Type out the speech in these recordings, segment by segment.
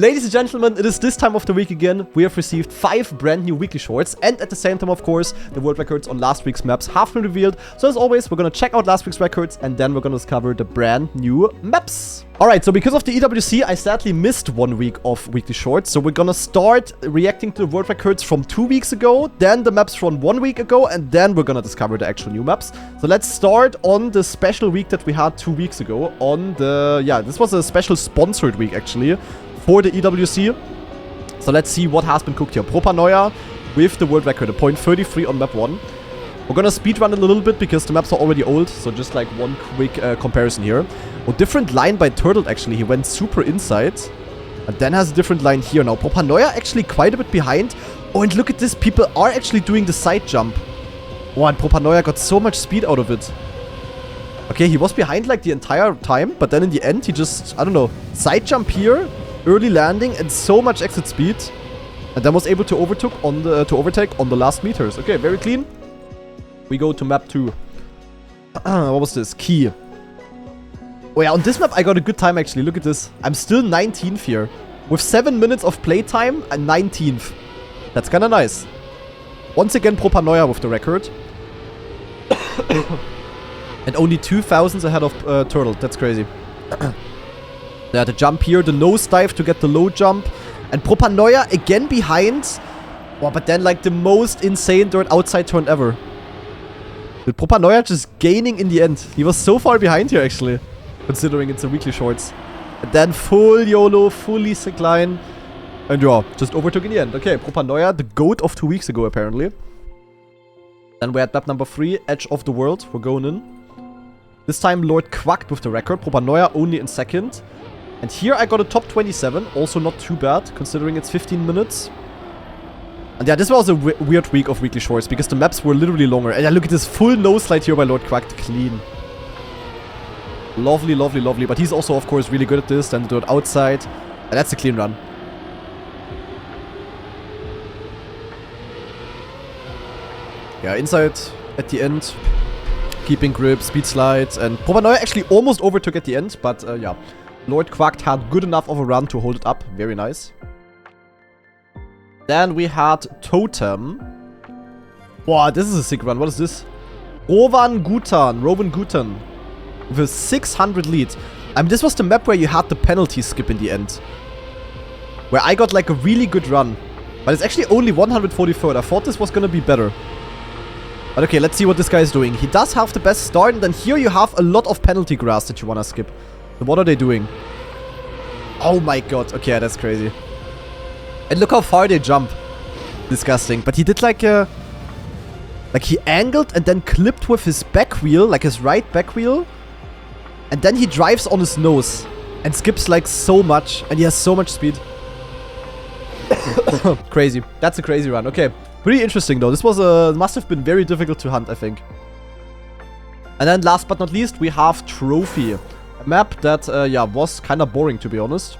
Ladies and gentlemen, it is this time of the week again. We have received 5 brand new weekly shorts, and at the same time, of course, the world records on last week's maps have been revealed. So as always, we're gonna check out last week's records, and then we're gonna discover the brand new maps. Alright, so because of the EWC, I sadly missed 1 week of weekly shorts. So we're gonna start reacting to the world records from 2 weeks ago, then the maps from 1 week ago, and then we're gonna discover the actual new maps. So let's start on the special week that we had 2 weeks ago on the... Yeah, this was a special sponsored week, actually, for the EWC. So let's see what has been cooked here. Propanoia with the world record, a .33 on map 1. We're gonna speedrun it a little bit because the maps are already old, so just like one quick comparison here. Oh, different line by Turtle actually. He went super inside and then has a different line here. Now Propanoia actually quite a bit behind. Oh, and look at this, people are actually doing the side jump. Oh, and Propanoia got so much speed out of it. Okay, he was behind like the entire time, but then in the end he just, I don't know, side jump here, early landing, and so much exit speed, and then was able to overtake on the last meters. Okay, very clean. We go to map 2. What was this? Key. Oh yeah, on this map I got a good time actually. Look at this. I'm still 19th here. With 7 minutes of playtime and 19th. That's kinda nice. Once again, Propanoia with the record. And only 2,000 ahead of Turtle. That's crazy. Yeah, the jump here, the nose dive to get the low jump. And Propanoia again behind. Oh, but then like the most insane dirt outside turn ever. With Propanoia just gaining in the end. He was so far behind here actually, considering it's a weekly shorts. And then full YOLO, fully sick line. And yeah, just overtook in the end. Okay, Propanoia, the GOAT of 2 weeks ago apparently. Then we're at map number 3, Edge of the World. We're going in. This time Lord quacked with the record. Propanoia only in second. And here I got a top 27. Also not too bad, considering it's 15 minutes. And yeah, this was a weird week of weekly shorts, because the maps were literally longer. And yeah, look at this full nose slide here by Lord Quacked. Clean. Lovely, lovely, lovely. But he's also, of course, really good at this. Then the dirt outside. And that's a clean run. Yeah, inside at the end. Keeping grip, speed slides. And Propanoia actually almost overtook at the end. But yeah, Lord Quacked had good enough of a run to hold it up. Very nice. Then we had Totem. Wow, this is a sick run. What is this? Rowan Gutan. With a 600 lead. I mean, this was the map where you had the penalty skip in the end. Where I got like a really good run. But it's actually only 143rd. I thought this was gonna be better. But okay, let's see what this guy is doing. He does have the best start. And then here you have a lot of penalty grass that you wanna skip. So what are they doing? Oh my god. Okay, that's crazy. And look how far they jump. Disgusting. But he did like a... Like he angled and then clipped with his back wheel. Like his right back wheel. And then he drives on his nose. And skips like so much. And he has so much speed. Crazy. That's a crazy run. Okay. Pretty interesting though. This was must have been very difficult to hunt, I think. And then last but not least, we have Trophy. A map that, yeah, was kind of boring to be honest.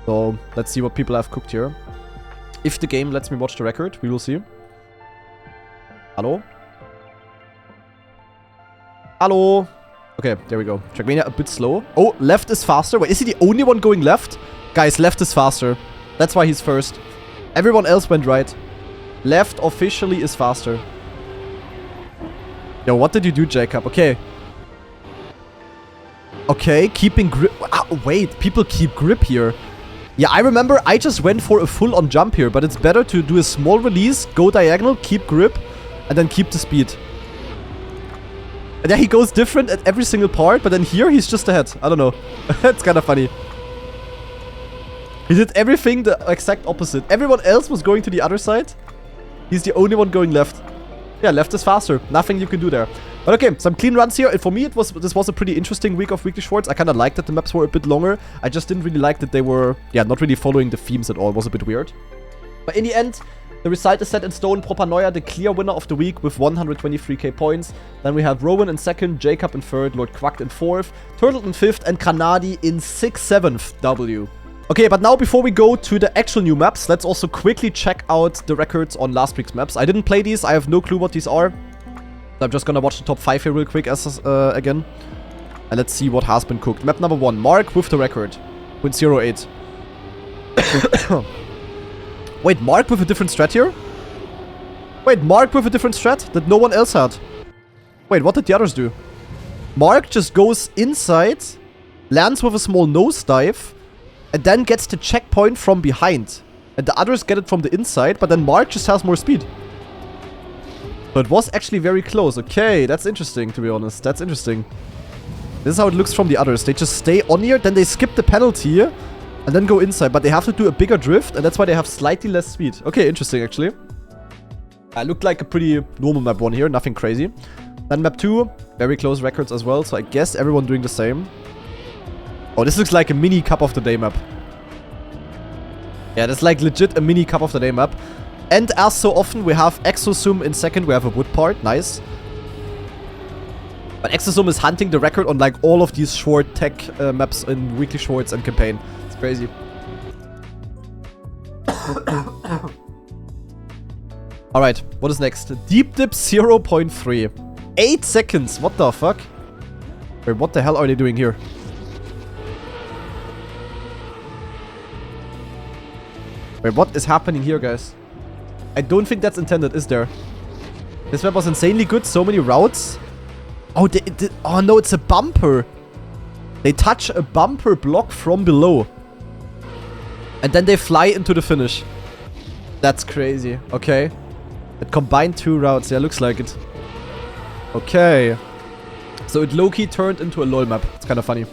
So, let's see what people have cooked here. If the game lets me watch the record, we will see. Hello? Hello? Okay, there we go. Trackmania a bit slow. Oh, left is faster. Wait, is he the only one going left? Guys, left is faster. That's why he's first. Everyone else went right. Left officially is faster. Yo, what did you do, Jacob? Okay. Okay, keeping grip. Ah, wait, people keep grip here. Yeah, I remember I just went for a full-on jump here, but it's better to do a small release, go diagonal, keep grip, and then keep the speed. And yeah, he goes different at every single part, but then here he's just ahead. I don't know. It's kind of funny. He did everything the exact opposite. Everyone else was going to the other side. He's the only one going left. Yeah, left is faster. Nothing you can do there. But okay, some clean runs here. And for me, this was a pretty interesting week of weekly shorts. I kind of liked that the maps were a bit longer. I just didn't really like that they were, yeah, not really following the themes at all. It was a bit weird. But in the end, the result is set in stone. Propanoia, the clear winner of the week with 123k points. Then we have Rowan in second, Jacob in third, Lord Quacked in fourth, Turtle in fifth, and GranaDy in 6th, 7th W. Okay, but now before we go to the actual new maps, let's also quickly check out the records on last week's maps. I didn't play these. I have no clue what these are. So I'm just gonna watch the top 5 here real quick again. And let's see what has been cooked. Map number 1, Mark with the record. 0.08. Wait, Mark with a different strat here? Wait, Mark with a different strat that no one else had. Wait, what did the others do? Mark just goes inside, lands with a small nosedive, and then gets the checkpoint from behind. And the others get it from the inside, but then Mark just has more speed. So it was actually very close. Okay, that's interesting, to be honest. That's interesting. This is how it looks from the others. They just stay on here, then they skip the penalty, and then go inside. But they have to do a bigger drift, and that's why they have slightly less speed. Okay, interesting, actually. Looked like a pretty normal map 1 here. Nothing crazy. Then map 2, very close records as well. So I guess everyone doing the same. Oh, this looks like a mini Cup of the Day map. Yeah, that's like legit a mini Cup of the Day map. And as so often, we have Exosum in second. We have a wood part. Nice. But Exosum is hunting the record on like all of these short tech maps in weekly shorts and campaign. It's crazy. Alright, what is next? Deep dip 0.3. 8 seconds. What the fuck? Wait, what the hell are they doing here? Wait, what is happening here, guys? I don't think that's intended, is there? This map was insanely good. So many routes. Oh, oh no, it's a bumper. They touch a bumper block from below. And then they fly into the finish. That's crazy. Okay. It combined 2 routes. Yeah, looks like it. Okay. So it low-key turned into a LOL map. It's kind of funny.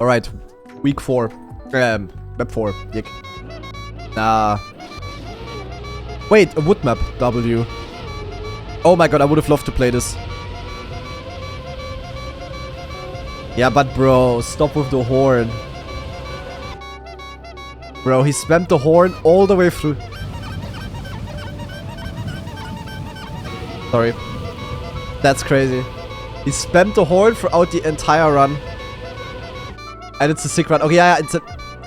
Alright. Week 4. Map 4. Yick. Nah. Wait, a wood map. W. Oh my god, I would have loved to play this. Yeah, but bro, stop with the horn. Bro, he spammed the horn all the way through. Sorry. That's crazy. He spammed the horn throughout the entire run. And it's a sick run. Okay, yeah, it's a...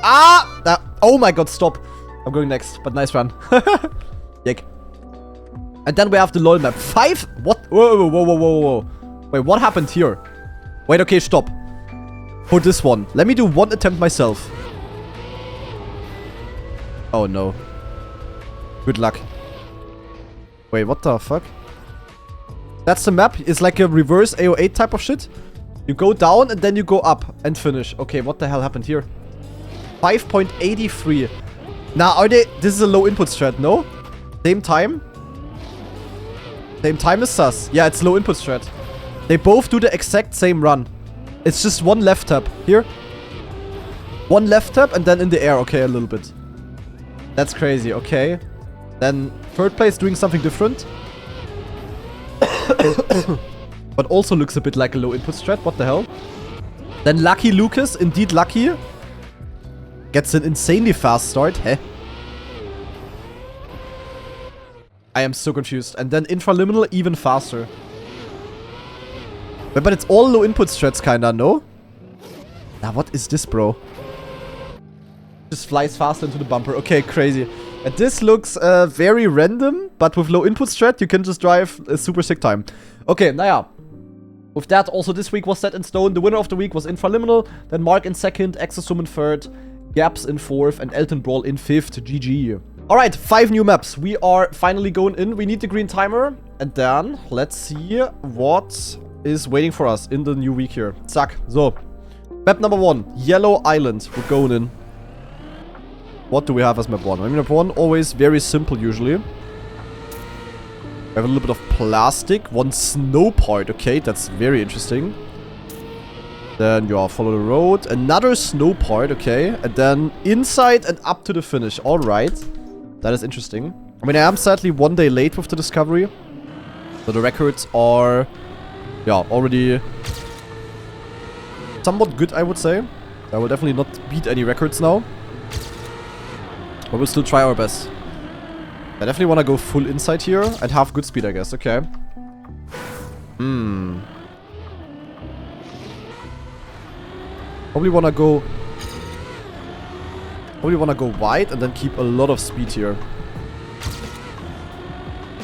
Ah! Oh my god, stop. I'm going next, but nice run. Yick. And then we have the LOL map. 5? What? Whoa, whoa, whoa, whoa, whoa. Wait, what happened here? Wait, okay, stop. For this one. Let me do one attempt myself. Oh, no. Good luck. Wait, what the fuck? That's the map. It's like a reverse AO8 type of shit. You go down and then you go up and finish. Okay, what the hell happened here? 5.83. Now, are they... This is a low input strat, no? Same time? Same time as sus. Yeah, it's low input strat. They both do the exact same run. It's just one left tap. Here. One left tap and then in the air. Okay, a little bit. That's crazy. Okay. Then third place doing something different. But also looks a bit like a low input strat. What the hell? Then Lucky Lucas, indeed lucky. Gets an insanely fast start. Heh. I am so confused. And then Infraliminal even faster. But it's all low input strats kinda, no? Now what is this, bro? Just flies faster into the bumper. Okay, crazy. And this looks very random, but with low input strat, you can just drive a super sick time. Okay, naja. With that, also this week was set in stone. The winner of the week was Infraliminal, then Mark in second, Exosum in third, Gaps in fourth, and Elton Brawl in fifth. GG. Alright, 5 new maps. We are finally going in. We need the green timer. And then, let's see what is waiting for us in the new week here. Zack. So, map number 1, Yellow Island. We're going in. What do we have as map 1? I mean, map 1, always very simple usually. We have a little bit of plastic. One snow part. Okay, that's very interesting. Then, yeah, follow the road. Another snow part. Okay. And then inside and up to the finish. Alright. That is interesting. I mean, I am sadly 1 day late with the discovery. So the records are... yeah, already somewhat good, I would say. I will definitely not beat any records now. But we'll still try our best. I definitely want to go full inside here and have good speed, I guess. Okay. Probably want to go wide and then keep a lot of speed here.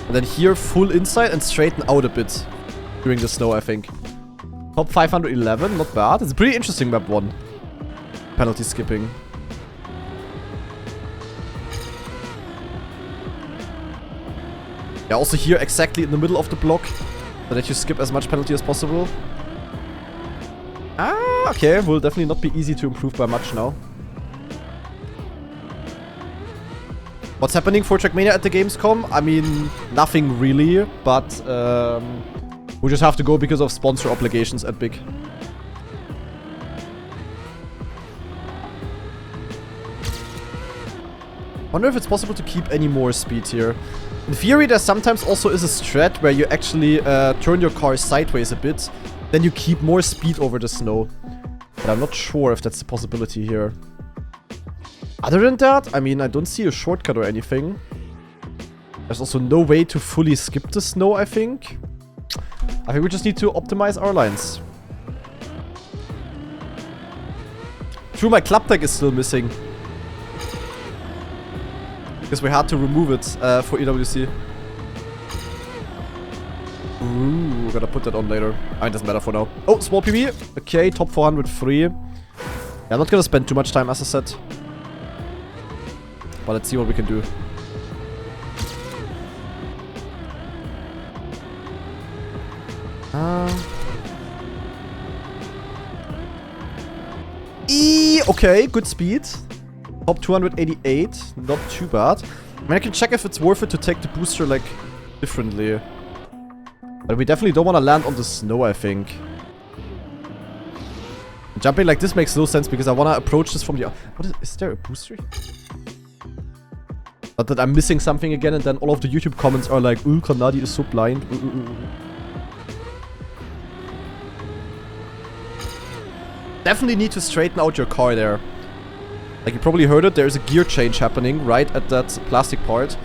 And then here full inside and straighten out a bit during the snow, I think. Top 511, not bad. It's a pretty interesting map 1. Penalty skipping. Yeah, also here exactly in the middle of the block, so that you skip as much penalty as possible. Ah, okay, will definitely not be easy to improve by much now. What's happening for Trackmania at the Gamescom? I mean, nothing really, but we just have to go because of sponsor obligations at Big. Wonder if it's possible to keep any more speed here. In theory, there sometimes also is a strat where you actually turn your car sideways a bit, then you keep more speed over the snow. But I'm not sure if that's a possibility here. Other than that, I mean, I don't see a shortcut or anything. There's also no way to fully skip the snow, I think. I think we just need to optimize our lines. True, my club deck is still missing. Because we had to remove it for EWC. Ooh, gotta put that on later. I mean, doesn't matter for now. Oh, small PB. Okay, top 403. Yeah, I'm not gonna spend too much time, as I said. But let's see what we can do. Okay, good speed. Top 288, not too bad. I mean, I can check if it's worth it to take the booster, like, differently. But we definitely don't want to land on the snow, I think. Jumping like this makes no sense because I want to approach this from the... What is there a booster? Not that I'm missing something again and then all of the YouTube comments are like, ooh, GranaDy is so blind. Definitely need to straighten out your car there. Like you probably heard it, there's a gear change happening right at that plastic part.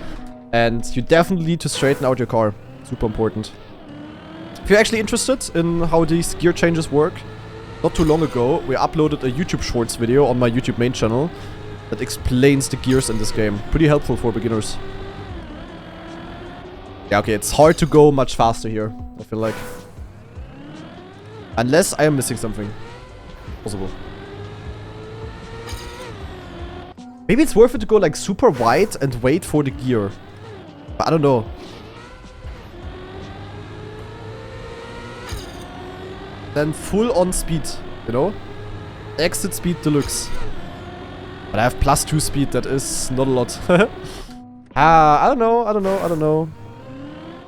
And you definitely need to straighten out your car. Super important. If you're actually interested in how these gear changes work, not too long ago, we uploaded a YouTube Shorts video on my YouTube main channel that explains the gears in this game. Pretty helpful for beginners. Yeah, okay, it's hard to go much faster here, I feel like. Unless I am missing something. Possible. Maybe it's worth it to go like super wide and wait for the gear. But I don't know. Then full on speed, you know? Exit speed deluxe. But I have +2 speed, that is not a lot. I don't know.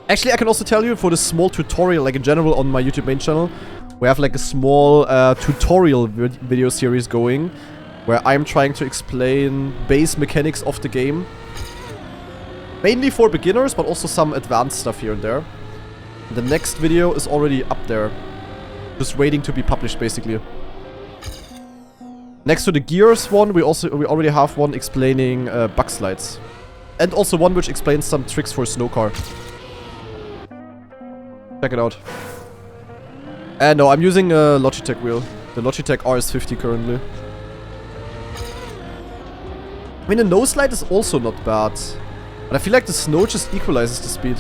Actually, I can also tell you for the small tutorial, like in general on my YouTube main channel, we have like a small tutorial video series going where I'm trying to explain base mechanics of the game. Mainly for beginners, but also some advanced stuff here and there. The next video is already up there. Just waiting to be published, basically. Next to the gears one, we already have one explaining bug slides. And also one which explains some tricks for snow car. Check it out. And no, I'm using a Logitech wheel. The Logitech RS50 currently. I mean, the nose slide is also not bad. But I feel like the snow just equalizes the speed.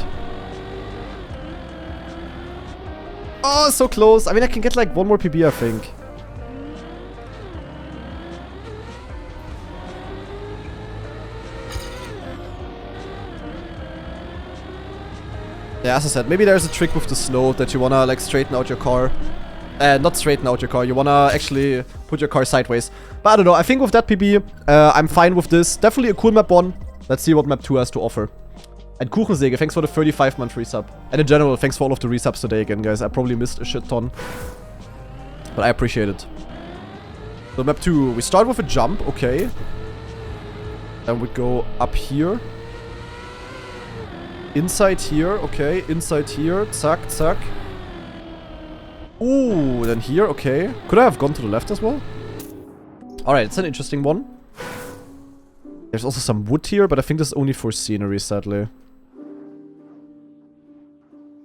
Oh, so close. I mean, I can get like one more PB, I think. Yeah, as I said, maybe there's a trick with the snow that you wanna like straighten out your car. Not straighten out your car, you wanna actually put your car sideways. But I don't know, I think with that PB, I'm fine with this. Definitely a cool map 1. Let's see what map 2 has to offer. And Kuchensäge, thanks for the 35-month resub. And in general, thanks for all of the resubs today again, guys. I probably missed a shit ton. But I appreciate it. So map 2, we start with a jump, okay. Then we go up here. Inside here, okay. Inside here, zack, zack. Ooh, then here, okay. Could I have gone to the left as well? Alright, it's an interesting one. There's also some wood here, but I think this is only for scenery, sadly.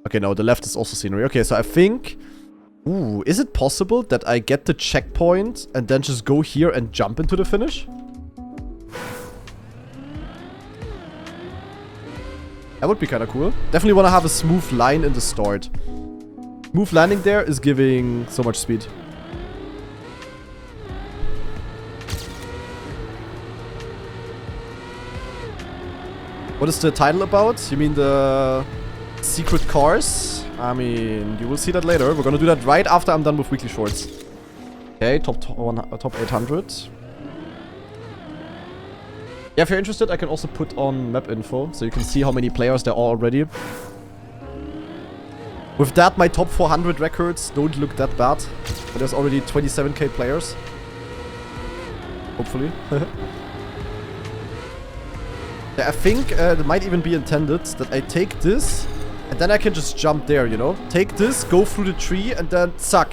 Okay, no, the left is also scenery. Okay, so I think... Ooh, is it possible that I get the checkpoint and then just go here and jump into the finish? That would be kind of cool. Definitely want to have a smooth line in the start. Smooth landing there is giving so much speed. What is the title about? You mean the secret cars? I mean, you will see that later. We're gonna do that right after I'm done with weekly shorts. Okay, top 800. Yeah, if you're interested, I can also put on map info, so you can see how many players there are already. With that, my top 400 records don't look that bad. But there's already 27k players. Hopefully. Yeah, I think it might even be intended that I take this, and then I can just jump there, you know? Take this, go through the tree, and then suck.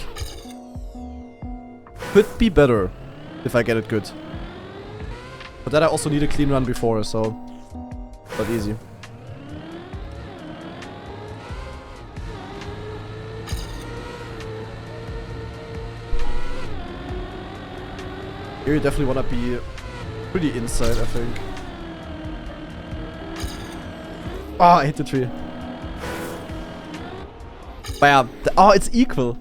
Could be better if I get it good. But then I also need a clean run before, so not easy. Here you definitely want to be pretty inside, I think. Oh, I hit the tree. But yeah, oh, it's equal.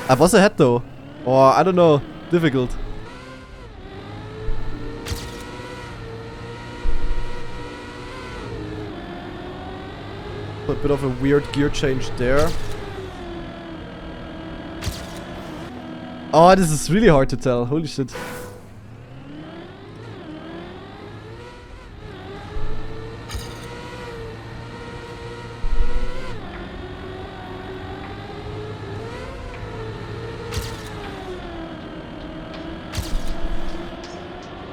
I was ahead though. Or, I don't know, difficult. A bit of a weird gear change there. Oh, this is really hard to tell. Holy shit.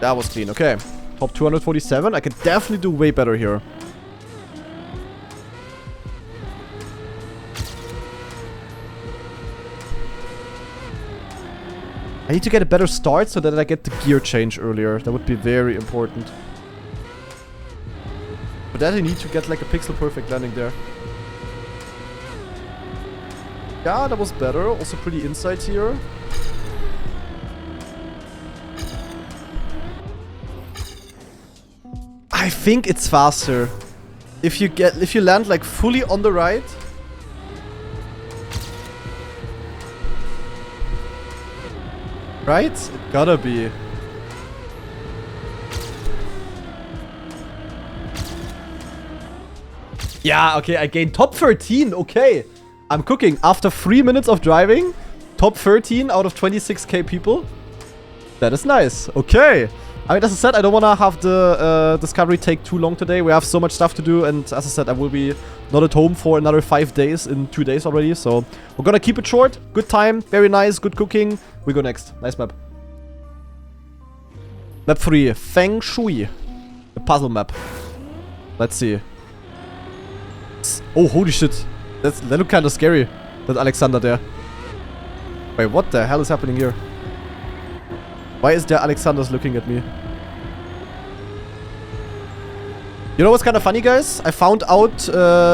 That was clean. Okay. Top 247. I could definitely do way better here. I need to get a better start so that I get the gear change earlier. That would be very important. For that I need to get like a pixel perfect landing there. Yeah, that was better. Also pretty inside here. I think it's faster. If you land like fully on the right. Right? It gotta be. Yeah, okay, I gained top 13. Okay. I'm cooking. After 3 minutes of driving, top 13 out of 26k people. That is nice. Okay. I mean, as I said, I don't want to have the discovery take too long today. We have so much stuff to do, and as I said, I will be not at home for another 5 days in 2 days already. So we're gonna keep it short. Good time, very nice, good cooking. We go next. Nice map. Map 3, Feng Shui. The puzzle map. Let's see. Oh, holy shit. That looked kind of scary. That Alexander there. Wait, what the hell is happening here? Why is there Alexanders looking at me? You know what's kind of funny, guys? I found out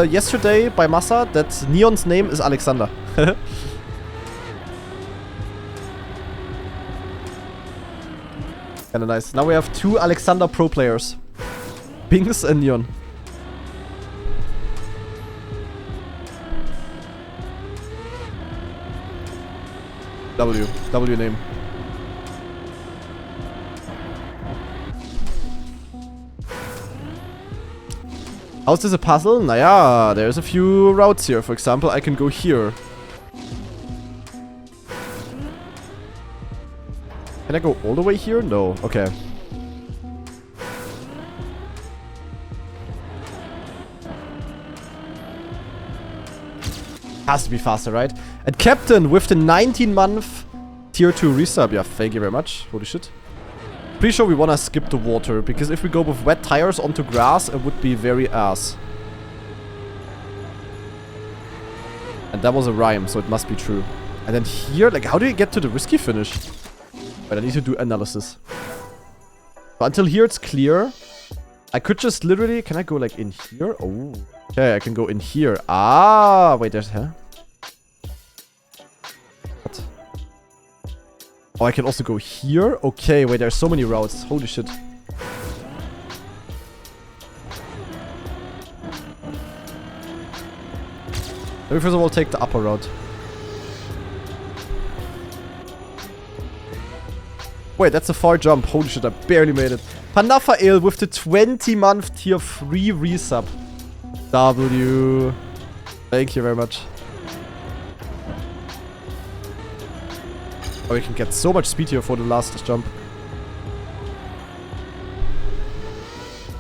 yesterday by Massa that Neon's name is Alexander. Kinda nice. Now we have 2 Alexander pro players. Bings and Neon. W name. How's this a puzzle? Naja, there's a few routes here. For example, I can go here. Can I go all the way here? No. Okay. Has to be faster, right? And Captain with the 19-month tier 2 resub. Yeah, thank you very much. Holy shit. Pretty sure we want to skip the water, because if we go with wet tires onto grass, it would be very ass. And that was a rhyme, so it must be true. And then here, like, how do you get to the risky finish? Wait, I need to do analysis. So until here it's clear. I could just literally... Can I go, like, in here? Oh. Okay, I can go in here. Ah, wait, there's... Huh? What? Oh, I can also go here? Okay, wait, there's so many routes. Holy shit. Let me first of all take the upper route. Wait, that's a far jump. Holy shit, I barely made it. Panafael with the 20-month tier 3 resub. W. Thank you very much. Oh, we can get so much speed here for the last jump.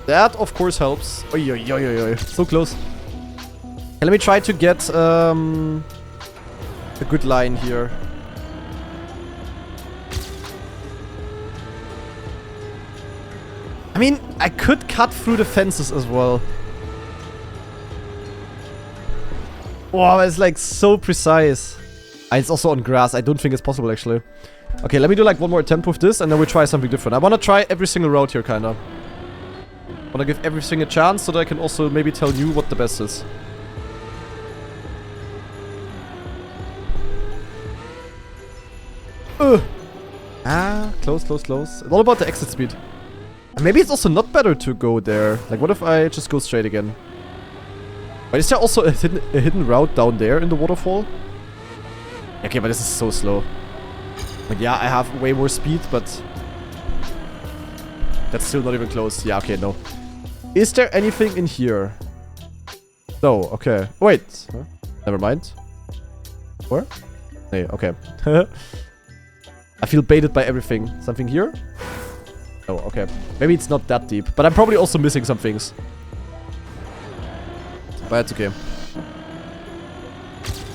That, of course, helps. Oi, oi, oi, oi, oi. So close. Okay, let me try to get a good line here. I mean, I could cut through the fences as well. Wow, it's like so precise. And it's also on grass. I don't think it's possible, actually. Okay, let me do like one more attempt with this, and then we try something different. I want to try every single route here, kind of. I want to give everything a chance so that I can also maybe tell you what the best is. Close, close, close. It's all about the exit speed. And maybe it's also not better to go there. Like, what if I just go straight again? But is there also a hidden route down there in the waterfall? Okay, but this is so slow. Like, yeah, I have way more speed, but that's still not even close. Yeah, okay, no. Is there anything in here? No, okay. Wait. Huh? Never mind. Where? Hey, okay. I feel baited by everything. Something here? Oh, okay. Maybe it's not that deep. But I'm probably also missing some things. But it's okay.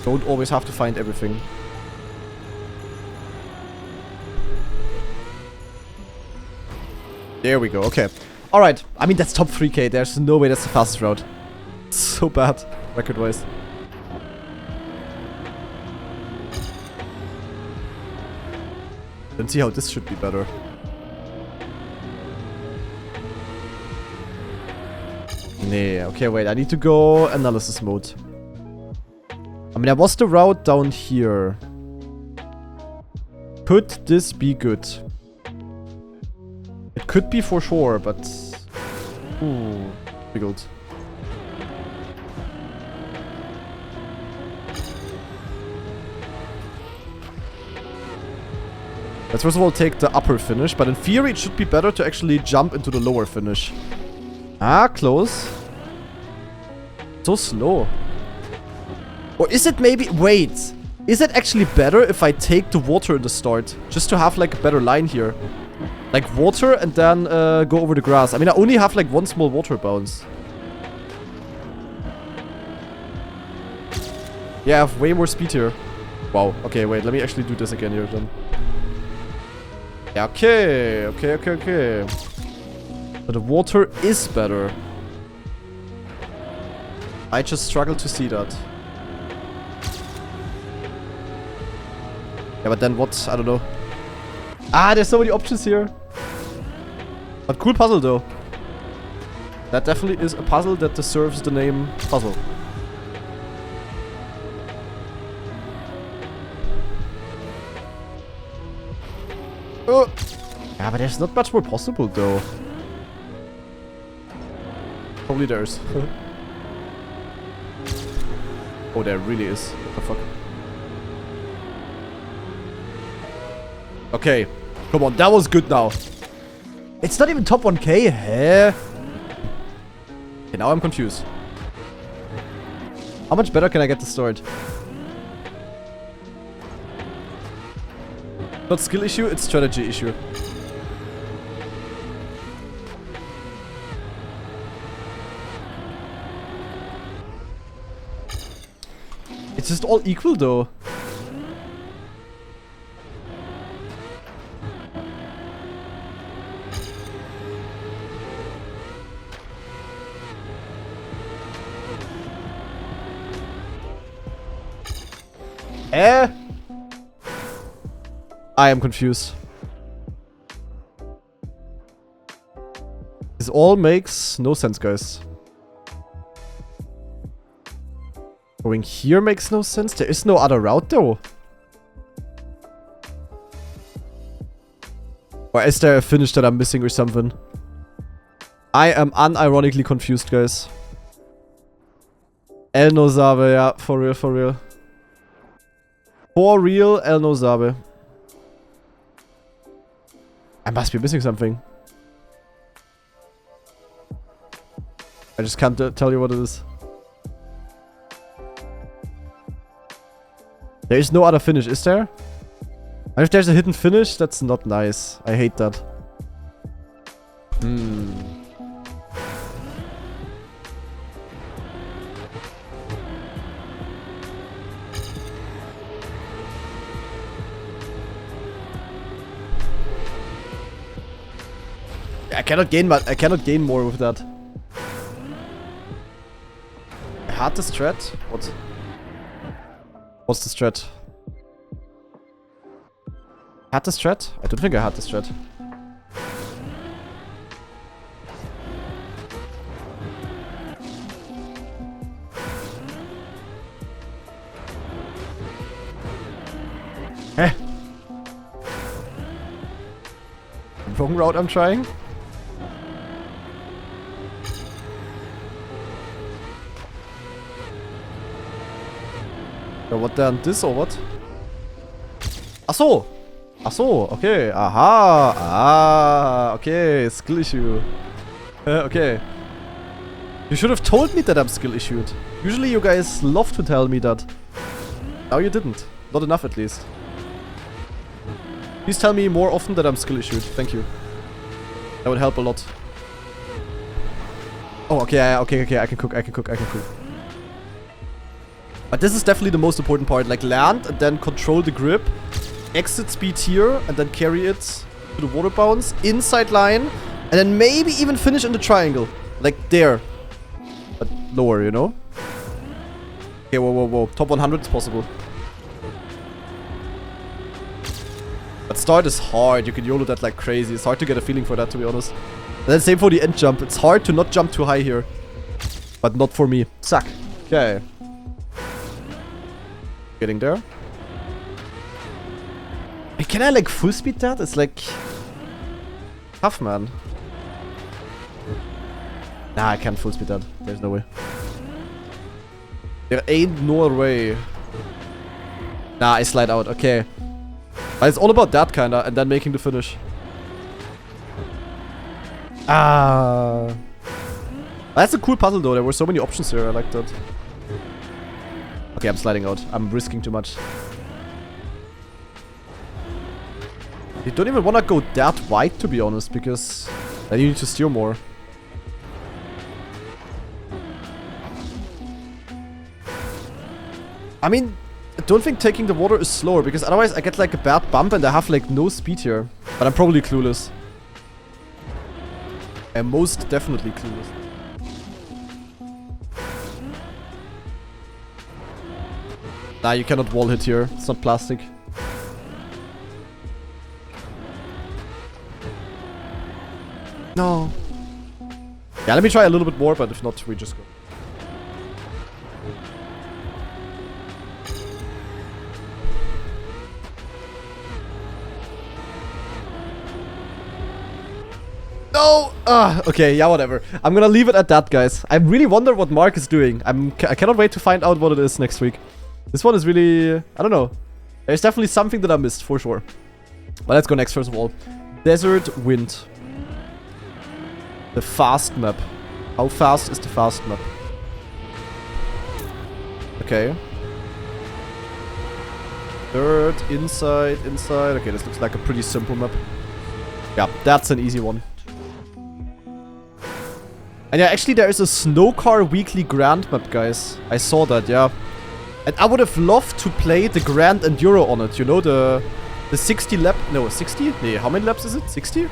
Don't always have to find everything. There we go, okay. Alright, I mean that's top 3k, there's no way that's the fastest route. So bad, record-wise. Let's see how this should be better. Nee, okay, wait, I need to go analysis mode. I mean, there was the route down here. Could this be good? It could be for sure, but... Ooh, difficult. Let's first of all take the upper finish, but in theory it should be better to actually jump into the lower finish. Ah, close. So slow. Or is it maybe... Wait. Is it actually better if I take the water in the start? Just to have like a better line here. Like water and then go over the grass. I mean, I only have like one small water bounce. Yeah, I have way more speed here. Wow. Okay, wait. Let me actually do this again here then. Yeah, okay. Okay, okay, okay. But the water is better. I just struggle to see that. Yeah, but then what? I don't know. Ah, there's so many options here. But cool puzzle though. That definitely is a puzzle that deserves the name puzzle. Oh. Yeah, but there's not much more possible though. Probably there's. Oh, there really is. What the fuck? Okay. Come on, that was good now. It's not even top 1k, huh? Okay, now I'm confused. How much better can I get to start? Not skill issue, it's strategy issue. It's just all equal though. I am confused. This all makes no sense, guys. Going here makes no sense. There is no other route, though. Or is there a finish that I'm missing or something? I am unironically confused, guys. El no sabe, yeah. For real, for real. For real, El no sabe. I must be missing something. I just can't tell you what it is. There is no other finish, is there? And if there's a hidden finish, that's not nice. I hate that. I cannot gain more with that. I had the strat? What? What's the strat? Had the strat? I don't think I had the strat. Heh. Wrong route I'm trying. Ja, what then? This or what? Ach so! Ach so, okay. Aha! Ah, okay. Skill issue. Okay. You should have told me that I'm skill issued. Usually you guys love to tell me that. Now you didn't. Not enough at least. Please tell me more often that I'm skill issued. Thank you. That would help a lot. Oh, okay, okay, I can cook. But this is definitely the most important part. Like land and then control the grip. Exit speed here and then carry it to the water bounce. Inside line. And then maybe even finish in the triangle. Like there. But lower, you know? Okay, whoa. Top 100 is possible. But start is hard. You can YOLO that like crazy. It's hard to get a feeling for that, to be honest. And then same for the end jump. It's hard to not jump too high here. But not for me. Suck. Okay. Getting there. Hey, can I like full speed that? It's like tough, man. Nah, I can't full speed that. There's no way. There ain't no way. Nah, I slide out. Okay. But it's all about that kinda, and then making the finish. Ah. That's a cool puzzle though. There were so many options here. I like that. Okay, I'm sliding out. I'm risking too much. You don't even want to go that wide, to be honest, because then you need to steer more. I mean, I don't think taking the water is slower, because otherwise I get like a bad bump and I have like no speed here. But I'm probably clueless. I'm most definitely clueless. Nah, you cannot wall hit here. It's not plastic. No. Yeah, let me try a little bit more, but if not, we just go. No! Okay, yeah, whatever. I'm gonna leave it at that, guys. I really wonder what Mark is doing. I cannot wait to find out what it is next week. This one is really... I don't know. There's definitely something that I missed, for sure. But let's go next, first of all. Desert Wind. The fast map. How fast is the fast map? Okay. Dirt, inside. Okay, this looks like a pretty simple map. Yeah, that's an easy one. And yeah, actually there is a snow car weekly grand map, guys. I saw that, yeah. And I would have loved to play the Grand Enduro on it, you know, the 60 lap... No, 60? Nee, how many laps is it? 60?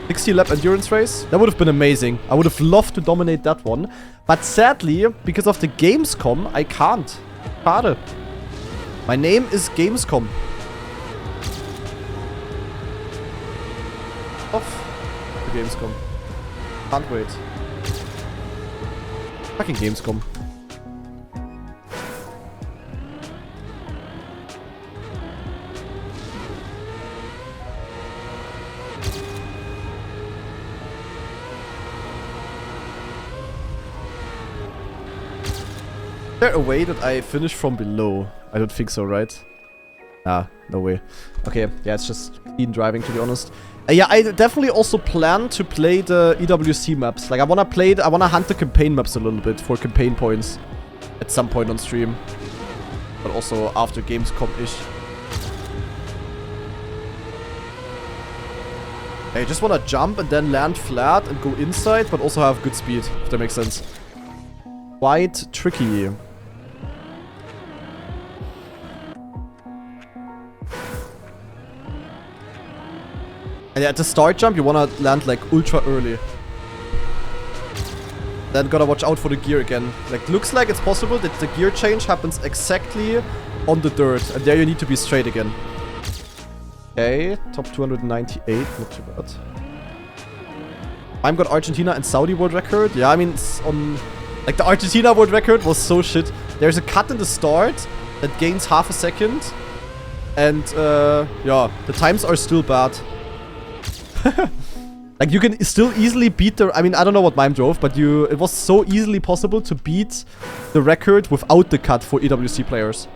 60 lap endurance race? That would have been amazing. I would have loved to dominate that one. But sadly, because of the Gamescom, I can't. Schade. My name is Gamescom. Off the Gamescom. Can't wait. Fucking Gamescom. Is there a way that I finish from below? I don't think so, right? Ah, no way. Okay, yeah, it's just clean driving, to be honest. Yeah, I definitely also plan to play the EWC maps. Like, I wanna hunt the campaign maps a little bit for campaign points at some point on stream. But also after Gamescom-ish. I just wanna jump and then land flat and go inside, but also have good speed, if that makes sense. Quite tricky. And yeah, at the start jump, you wanna land like ultra early. Then gotta watch out for the gear again. Like, looks like it's possible that the gear change happens exactly on the dirt. And there you need to be straight again. Okay, top 298, not too bad. I'm got Argentina and Saudi world record. Yeah, I mean, it's on... Like, the Argentina world record was so shit. There's a cut in the start that gains half a second. And, yeah, the times are still bad. Like, you can still easily beat the... I mean, I don't know what Mime drove, but it was so easily possible to beat the record without the cut for EWC players.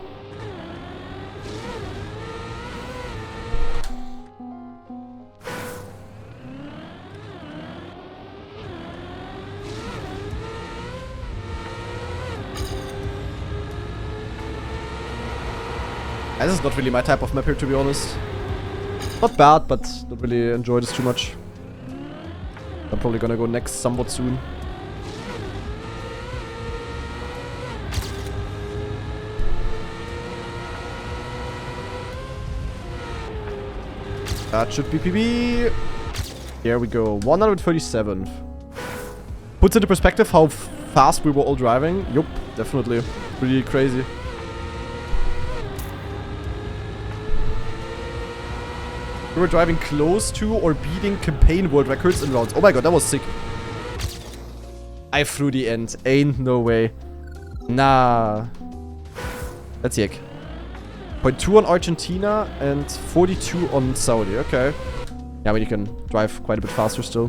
This is not really my type of map here, to be honest. Not bad, but don't really enjoy this too much. I'm probably gonna go next somewhat soon. That should be PB. Here we go. 137th. Puts into perspective how fast we were all driving. Yup, definitely. Pretty crazy. We were driving close to or beating campaign world records in rounds. Oh my god, that was sick. I flew the end. Ain't no way. Nah. That's yuck. 0.2 on Argentina and 42 on Saudi. Okay. Yeah, I mean, you can drive quite a bit faster still.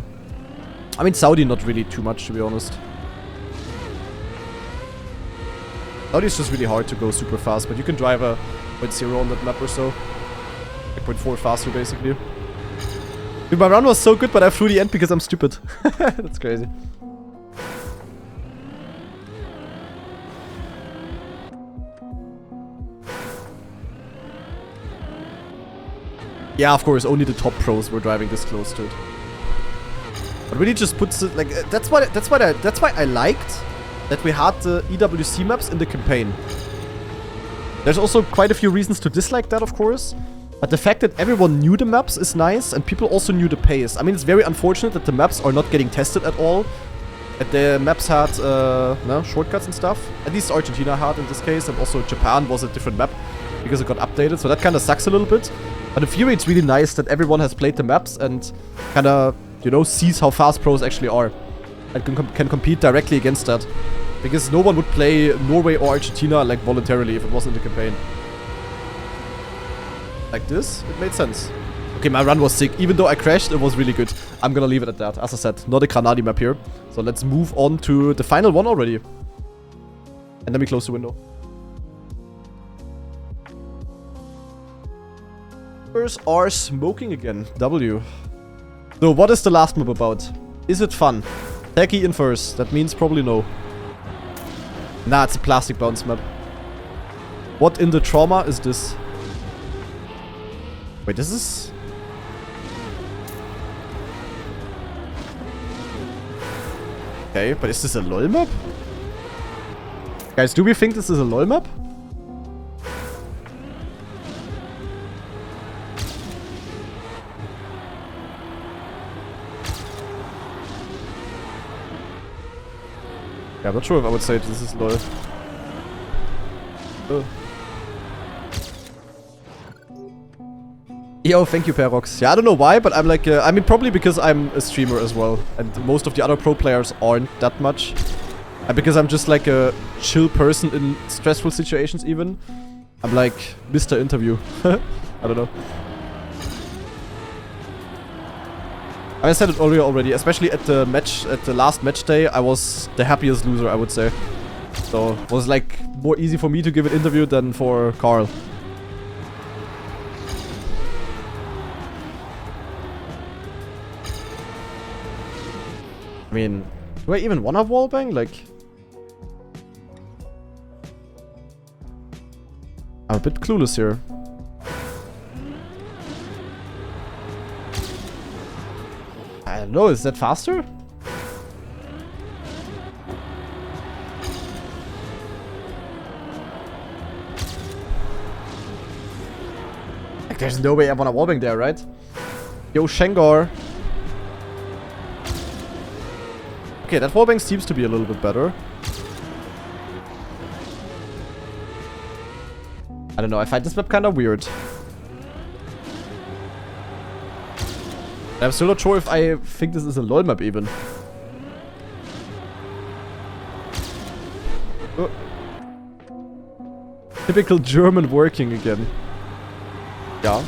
I mean, Saudi not really too much, to be honest. Saudi is just really hard to go super fast, but you can drive a 0.0 on that map or so. 0.4 faster, basically. Dude, my run was so good, but I flew the end because I'm stupid. That's crazy. Yeah, of course, only the top pros were driving this close to it. But really just puts it like that's why I liked that we had the EWC maps in the campaign. There's also quite a few reasons to dislike that, of course. But the fact that everyone knew the maps is nice, and people also knew the pace. I mean, it's very unfortunate that the maps are not getting tested at all. That the maps had no, shortcuts and stuff. At least Argentina had in this case, and also Japan was a different map because it got updated. So that kind of sucks a little bit. But in theory, it's really nice that everyone has played the maps and kind of, you know, sees how fast pros actually are. And can compete directly against that. Because no one would play Norway or Argentina like voluntarily if it wasn't in the campaign. Like this, it made sense. Okay, my run was sick. Even though I crashed, it was really good. I'm gonna leave it at that. As I said, not a GranaDy map here. So let's move on to the final one already. And then we close the window. Are smoking again. W. So what is the last map about? Is it fun? Techie in first. That means probably no. Nah, it's a plastic bounce map. What in the trauma is this? Wait, this is... Okay, but is this a LOL map? Guys, do we think this is a LOL map? Yeah, I'm not sure if I would say this is LOL. Oh. Yo, thank you, Perox. Yeah, I don't know why, but I'm like, I mean, probably because I'm a streamer as well. And most of the other pro players aren't that much. And because I'm just like a chill person in stressful situations even. I'm like Mr. Interview. I don't know. I said it earlier already, especially at the match, at the last match day, I was the happiest loser, I would say. So, it was like more easy for me to give an interview than for Carl. mean, do I even want to wallbang? Like... I'm a bit clueless here. I don't know, is that faster? Like, there's no way I want to wallbang there, right? Yo, Shengar. Okay, that wallbang seems to be a little bit better. I don't know, I find this map kind of weird. I'm still not sure if I think this is a LoL map even. Oh. Typical German working again. Yeah.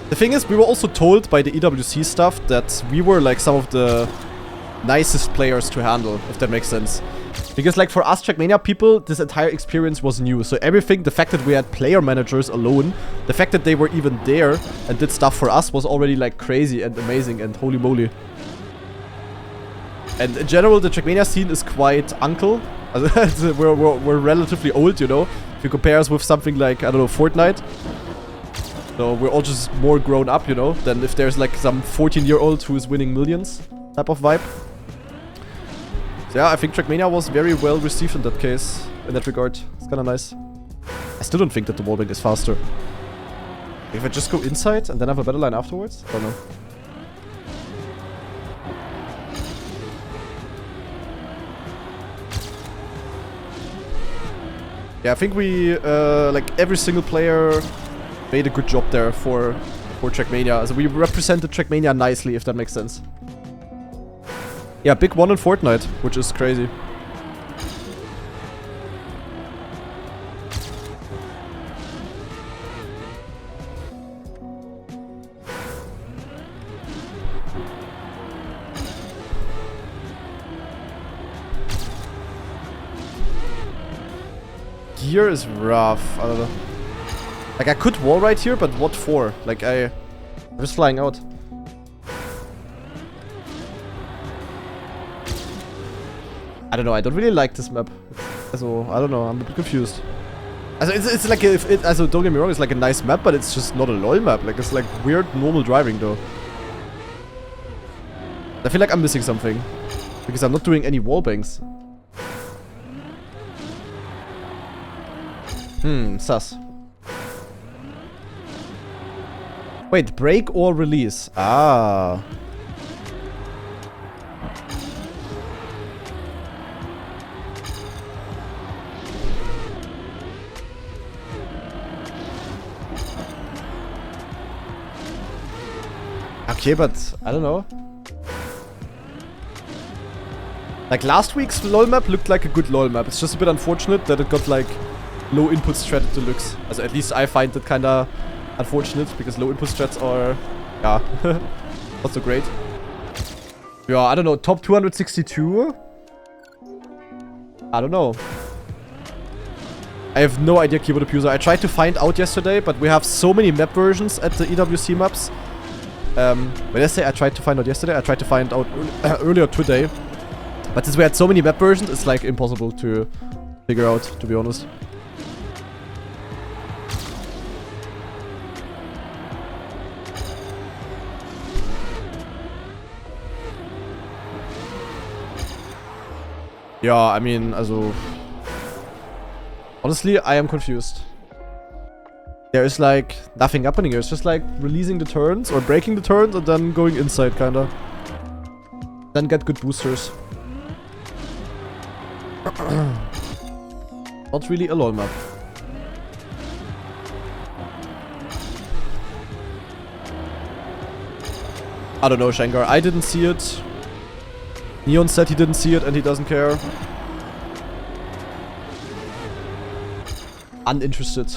The thing is, we were also told by the EWC stuff that we were like some of the nicest players to handle, if that makes sense. Because like for us Trackmania people, this entire experience was new. So everything, the fact that we had player managers alone, the fact that they were even there and did stuff for us was already like crazy and amazing and holy moly. And in general, the Trackmania scene is quite uncle. we're relatively old, you know. If you compare us with something like, I don't know, Fortnite. So we're all just more grown up, you know, than if there's like some 14-year-old who is winning millions type of vibe. So yeah, I think Trackmania was very well received in that case, in that regard. It's kind of nice. I still don't think that the wallbang is faster. If I just go inside and then have a battle line afterwards? I don't know. Yeah, I think we, like every single player made a good job there for Trackmania. So we represented Trackmania nicely, if that makes sense. Yeah, big one in Fortnite, which is crazy. Gear is rough. I don't know. Like, I could wall right here, but what for? Like, I'm just flying out. I don't know, I don't really like this map. Also, I don't know, I'm a bit confused. Also, it's like, also, don't get me wrong, it's like a nice map, but it's just not a LoL map. Like, it's like weird, normal driving, though. I feel like I'm missing something. Because I'm not doing any wallbangs. Sus. Wait, break or release? Ah. Okay, but I don't know. Like last week's LoL map looked like a good LoL map. It's just a bit unfortunate that it got like low input strat deluxe. Also at least I find that kinda unfortunate because low input strats are, yeah, not so great. Yeah, I don't know, top 262? I don't know. I have no idea keyboard abuser. I tried to find out yesterday, but we have so many map versions at the EWC maps. When I say I tried to find out yesterday, I tried to find out earlier today. But since we had so many map versions, it's like impossible to figure out, to be honest. Yeah, I mean, also... Honestly, I am confused. There is like nothing happening here. It's just like releasing the turns or breaking the turns and then going inside, kinda. Then get good boosters. Not really a LoL map. I don't know, Shankar. I didn't see it. Neon said he didn't see it and he doesn't care. Uninterested.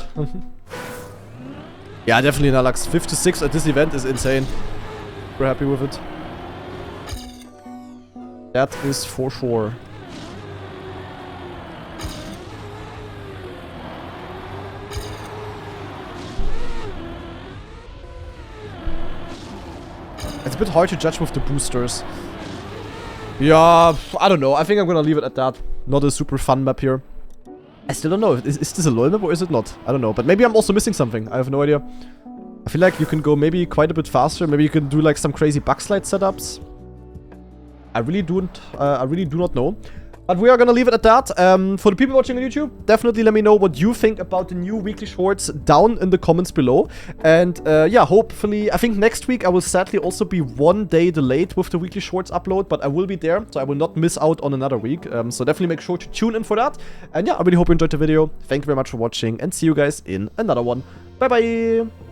Yeah, definitely Nalux. 56 at this event is insane. We're happy with it. That is for sure. bit hard to judge with the boosters. Yeah, I don't know. I think I'm gonna leave it at that. Not a super fun map here. I still don't know. Is this a LoL map or is it not? I don't know. But maybe I'm also missing something. I have no idea. I feel like you can go maybe quite a bit faster. Maybe you can do like some crazy backslide setups. I really do not know. But we are gonna leave it at that. For the people watching on YouTube, definitely let me know what you think about the new weekly shorts down in the comments below. And yeah, hopefully, I think next week I will sadly also be 1 day delayed with the weekly shorts upload, but I will be there, so I will not miss out on another week. So definitely make sure to tune in for that. And yeah, I really hope you enjoyed the video. Thank you very much for watching, and see you guys in another one. Bye bye!